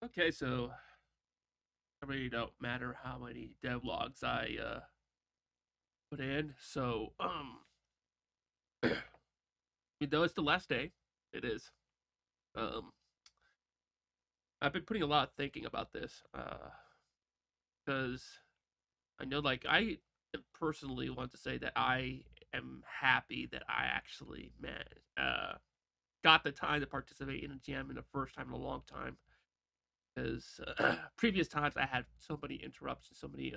Okay, so it really don't matter how many devlogs I put in. Even though it's the last day, it is. Um, I've been putting a lot of thinking about this, because I know, like, I personally want to say that I am happy that I actually got the time to participate in a jam in the first time in a long time. Because previous times I had so many interruptions, so many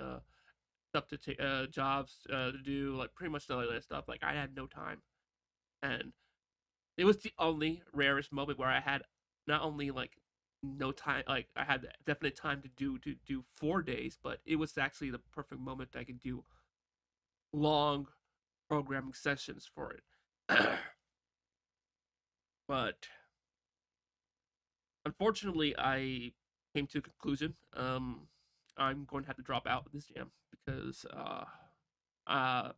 stuff to take, jobs to do, like pretty much all that stuff. Like I had no time, and it was the only rarest moment where I had not only like no time, like I had definite time to do 4 days, but it was actually the perfect moment I could do long programming sessions for it. But unfortunately, I came to a conclusion. I'm going to have to drop out of this jam because uh,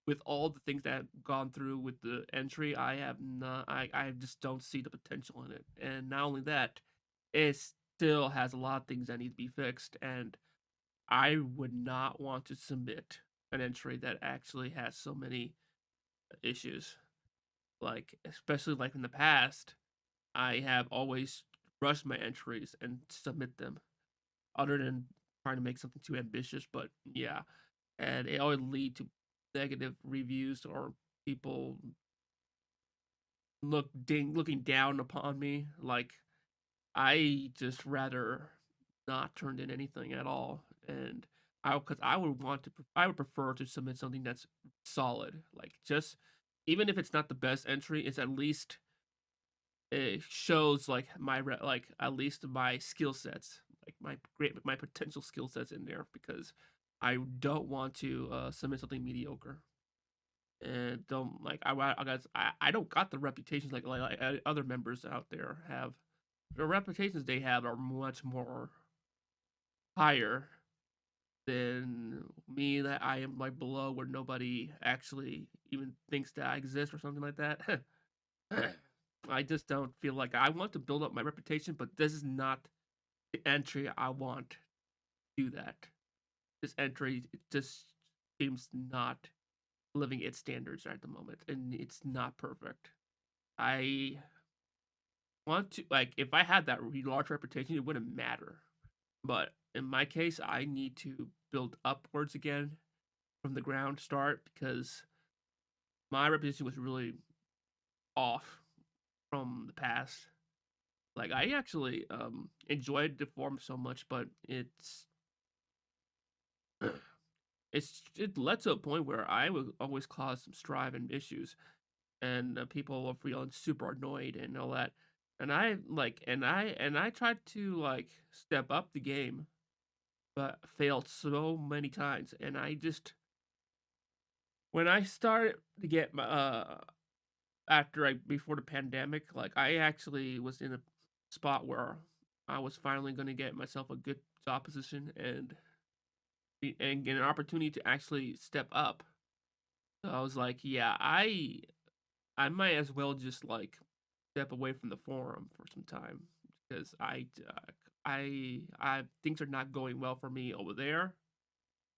with all the things that I've gone through with the entry, I have not. I just don't see the potential in it. And not only that, it still has a lot of things that need to be fixed. And I would not want to submit an entry that actually has so many issues. Like especially like in the past, I have always rushed my entries and submit them, other than trying to make something too ambitious. But yeah, and it always lead to negative reviews or people looking down upon me. Like I just rather not turn in anything at all, and because I would prefer to submit something that's solid. Like just even if it's not the best entry, it's at least it shows like like at least my skill sets, like my potential skill sets in there because I don't want to submit something mediocre and don't like I guess I don't got the reputations like other members out there have. The reputations they have are much more higher than me that I am like below where nobody actually even thinks that I exist or something like that. I just don't feel like I want to build up my reputation, but this is not the entry I want to do that. This entry it just seems not living its standards at the moment, and it's not perfect. I want to like if I had that large reputation, it wouldn't matter. But in my case, I need to build upwards again from the ground start because my reputation was really off from the past. Like I actually enjoyed the form so much, but it led to a point where I would always cause some strife and issues, and people were feeling super annoyed and all that. And I tried to like step up the game, but failed so many times. And I just when I started to get my after I before the pandemic, like I actually was in a spot where I was finally going to get myself a good job position and get an opportunity to actually step up. So I was like, yeah, I might as well just like step away from the forum for some time because I things are not going well for me over there,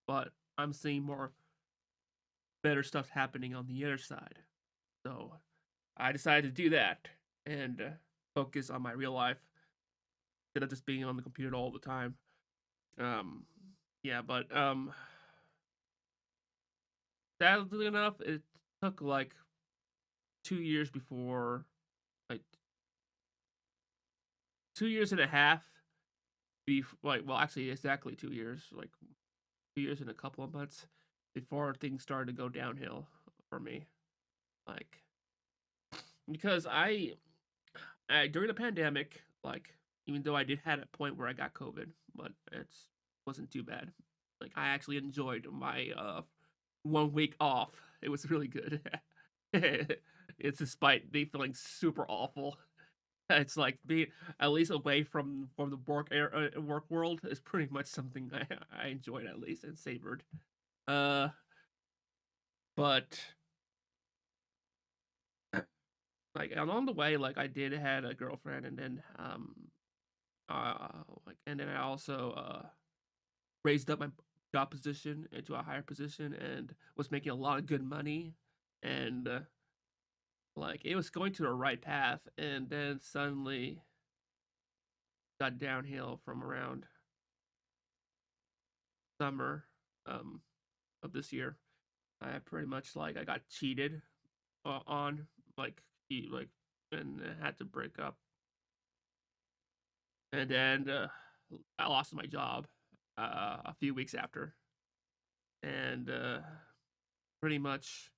but I'm seeing more better stuff happening on the other side. So I decided to do that and focus on my real life instead of just being on the computer all the time. Um, yeah, but sadly enough, it took like 2 years before, like 2 years and a half. Like, well, actually, exactly 2 years, like 2 years and a couple of months before things started to go downhill for me. Like, because I during the pandemic, like, even though I did had a point where I got COVID, but it's wasn't too bad. Like, I actually enjoyed my 1 week off. It was really good. It's despite me feeling super awful. It's like being at least away from the work world is pretty much something I enjoyed at least and savored. Uh, but like along the way, like I did had a girlfriend, and then and then I also raised up my job position into a higher position and was making a lot of good money, and like it was going to the right path, and then suddenly got downhill from around summer um of this year. I pretty much like I got cheated on like like and had to break up, and then I lost my job a few weeks after, and pretty much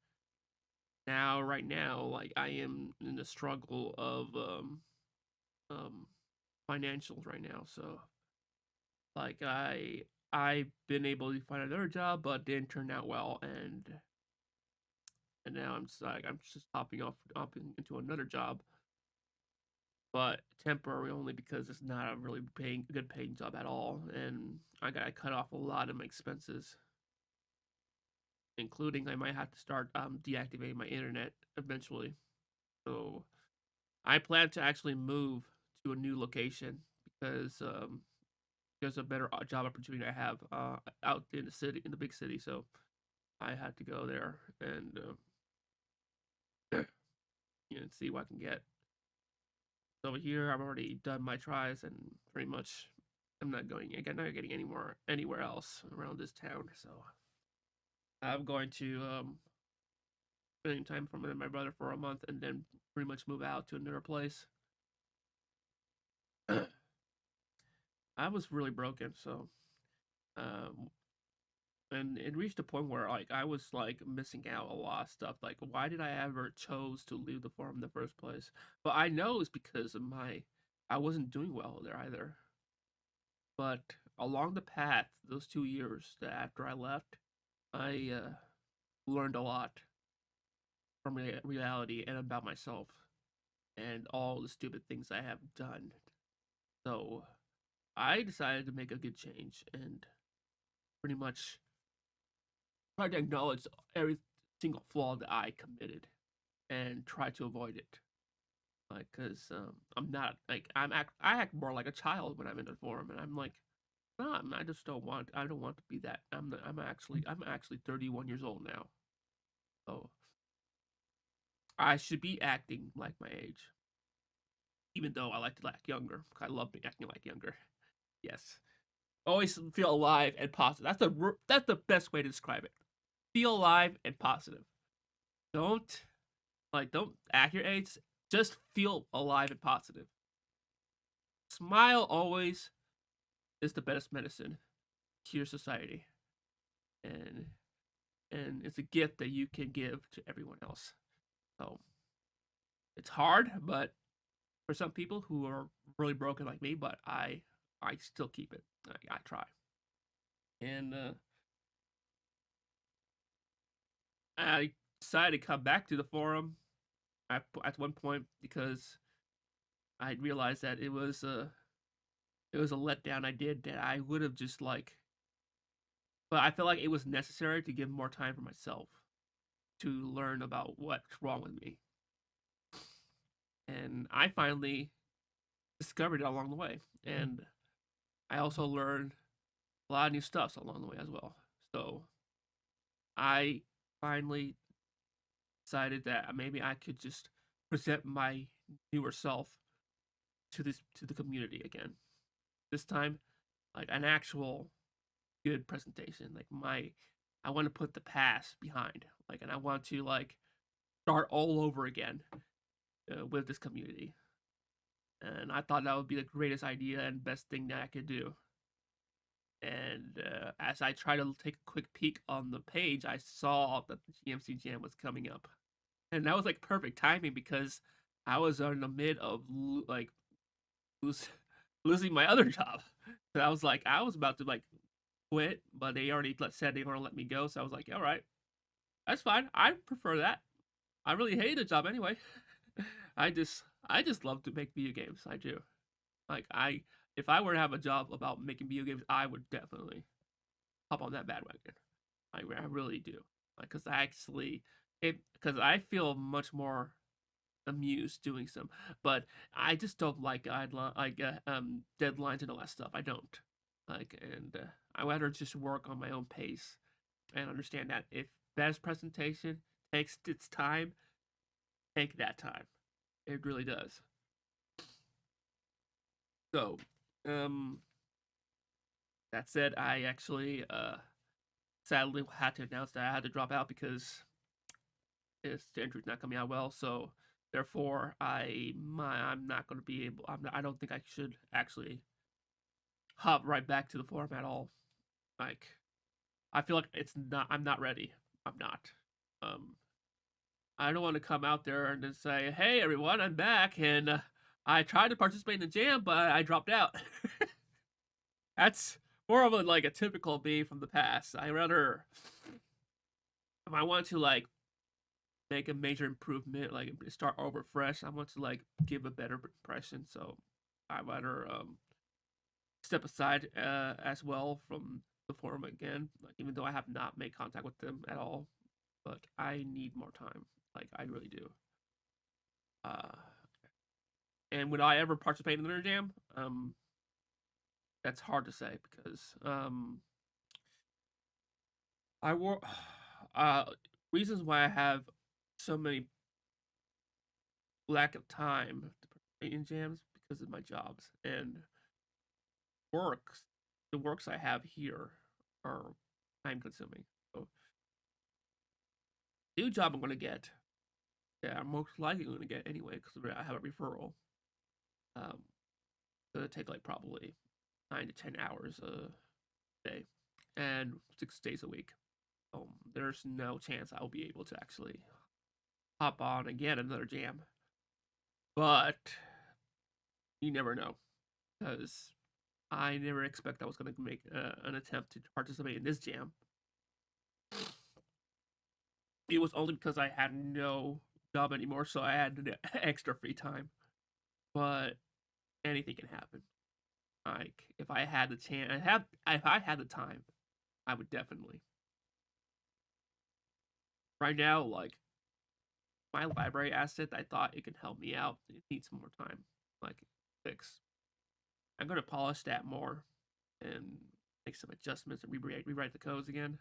now right now like I am in the struggle of um financials right now. So like I've been able to find another job, but didn't turn out well, and now I'm just hopping into another job, but temporary only because it's not a really paying good paying job at all, and I got to cut off a lot of my expenses, including I might have to start deactivating my internet eventually. So I plan to actually move to a new location because there's a better job opportunity I have out in the city, in the big city. So I had to go there and see what I can get. So over here, I've already done my tries, and pretty much I'm not going again. Not getting anywhere else around this town. So I'm going to spending time from my brother for a month, and then pretty much move out to another place. I was really broken, so um, and it reached a point where like I was like missing out a lot of stuff. Like, why did I ever chose to leave the farm in the first place? But I know it's because of I wasn't doing well there either. But along the path, those 2 years that after I left, I learned a lot from reality and about myself and all the stupid things I have done. So I decided to make a good change and pretty much try to acknowledge every single flaw that I committed and try to avoid it. Like, cause I'm not like I act more like a child when I'm in the forum, and I'm like, no, I just don't want. I don't want to be that. I'm actually 31 years old now, so I should be acting like my age, even though I like to act younger. I love acting like younger. Yes, always feel alive and positive. That's the best way to describe it. Feel alive and positive. Don't don't act your age. Just feel alive and positive. Smile always is the best medicine to your society, and it's a gift that you can give to everyone else. So it's hard, but for some people who are really broken like me, but I still keep it. I try, and I decided to come back to the forum at one point because I realized that it was a letdown I did that I would have just like, but I felt like it was necessary to give more time for myself to learn about what's wrong with me, and I finally discovered it along the way, and I also learned a lot of new stuff along the way as well. So I finally decided that maybe I could just present my newer self to the community again. This time, like an actual good presentation. I want to put the past behind. Like, and I want to like start all over again with this community. And I thought that would be the greatest idea and best thing that I could do. And as I tried to take a quick peek on the page, I saw that the GMC Jam was coming up, and that was like perfect timing because I was in the mid of like lose, losing my other job. So I was like, I was about to like quit, but they already said they were gonna let me go. So I was like, all right, that's fine. I prefer that. I really hated the job anyway. I just love to make video games. I do. Like if I were to have a job about making video games, I would definitely hop on that bandwagon. I really do. Like, cause I actually it because I feel much more amused doing some. But I just don't like deadlines and all that stuff. I don't like, and I rather just work on my own pace and understand that if best presentation takes its time, take that time. It really does. So, um, that said, I actually sadly had to announce that I had to drop out because the injury's not coming out well. So therefore, I'm not going to be able. I don't think I should actually hop right back to the forum at all. Like I feel like it's not. I'm not ready. I'm not. Um, I don't want to come out there and then say, "Hey, everyone, I'm back," and I tried to participate in the jam, but I dropped out. That's more of a typical me from the past. I rather, if I want to make a major improvement, like start over fresh, I want to give a better impression. So I rather step aside as well from the forum again, like even though I have not made contact with them at all. But I need more time. Like I really do. Uh, and would I ever participate in another jam? That's hard to say because I work. Uh, reasons why I have so many lack of time to participate in jams because of my jobs and works. The works I have here are time consuming. So, new job I'm gonna get. Yeah, I'm most likely gonna get anyway because I have a referral. Um, gonna take like probably 9 to 10 hours a day and 6 days a week. There's no chance I'll be able to actually hop on again another jam. But you never know because I never expect I was going to make an attempt to participate in this jam. It was only because I had no job anymore, so I had extra free time. But anything can happen. Like if I had the chance, if I had the time, I would definitely. Right now, like my library asset, I thought it could help me out. It needs more time, like fix. I'm gonna polish that more and make some adjustments and rewrite the codes again.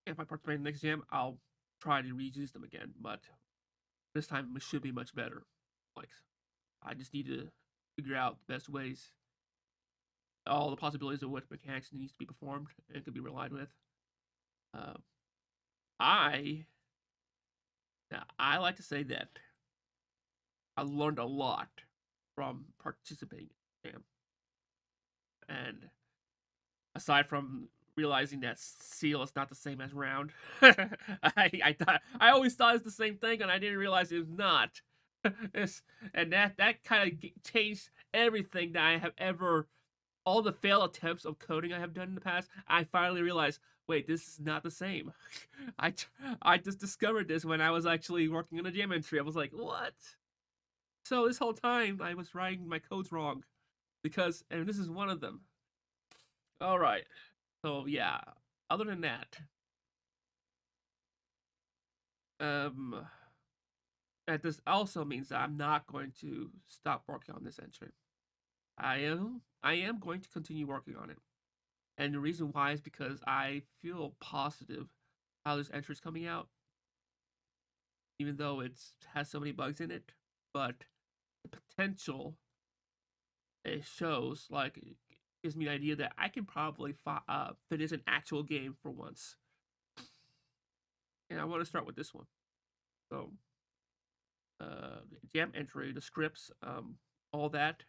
If I participate in the next jam, I'll try to reuse them again, but this time it should be much better. Like I just need to figure out the best ways, all the possibilities of what mechanics needs to be performed and can be relied with. Uh, I I like to say that I learned a lot from participating in jam, and aside from realizing that seal is not the same as round, I always thought it's the same thing, and I didn't realize it was not. it's, and that kind of changed everything that I have ever all the fail attempts of coding I have done in the past. I finally realized, wait, this is not the same. I I just discovered this when I was actually working on a jam entry. I was like, what? So this whole time I was writing my codes wrong and this is one of them. All right. So yeah. Other than that, um, that this also means that I'm not going to stop working on this entry. I am going to continue working on it. And the reason why is because I feel positive how this entry is coming out, even though it has so many bugs in it. But the potential it shows, like, it gives me the idea that I can probably finish an actual game for once. And I want to start with this one. So, jam entry, the scripts, all that.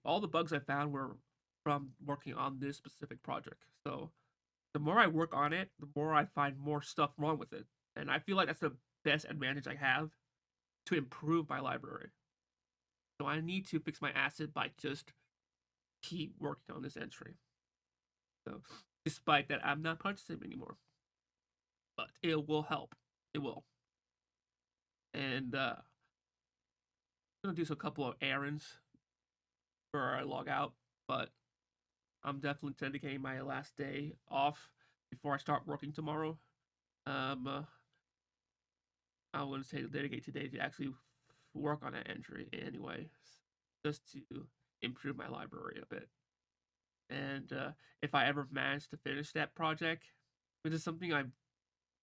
All the bugs I found were from working on this specific project. So the more I work on it, the more I find more stuff wrong with it. And I feel like that's the best advantage I have to improve my library. So I need to fix my asset by just keep working on this entry. So despite that, I'm not participating anymore, but it will help. It will. And I'm gonna do a couple of errands before I log out, but I'm definitely dedicating my last day off before I start working tomorrow. Um, uh, I would say dedicate today to actually work on that entry anyway, just to improve my library a bit. And if I ever manage to finish that project, which is something I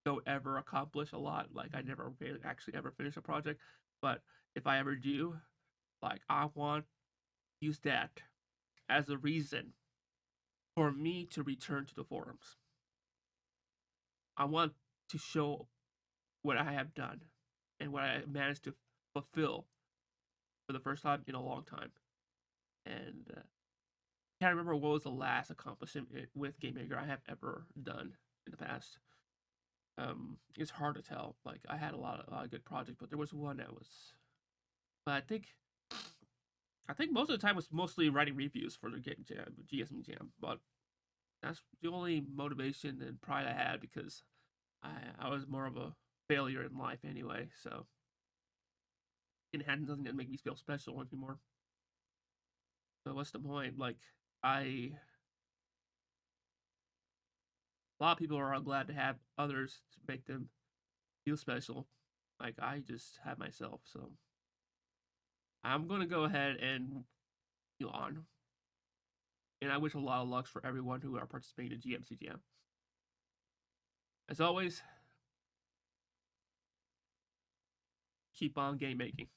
don't ever accomplish a lot, like I never really actually ever finish a project, but if I ever do, like I want to use that as a reason for me to return to the forums. I want to show what I have done and what I managed to fulfill for the first time in a long time. And can't remember what was the last accomplishment with Game Maker I have ever done in the past. It's hard to tell. Like I had a lot of good projects, but there was one that was. But I think most of the time was mostly writing reviews for the game jam, GSM Jam. But that's the only motivation and pride I had because I was more of a failure in life anyway. So it had nothing that make me feel special anymore. So what's the point? Like I a lot of people are glad to have others to make them feel special. Like I just have myself, so I'm gonna go ahead and on. And I wish a lot of luck for everyone who are participating in GMCGM. As always, keep on game making.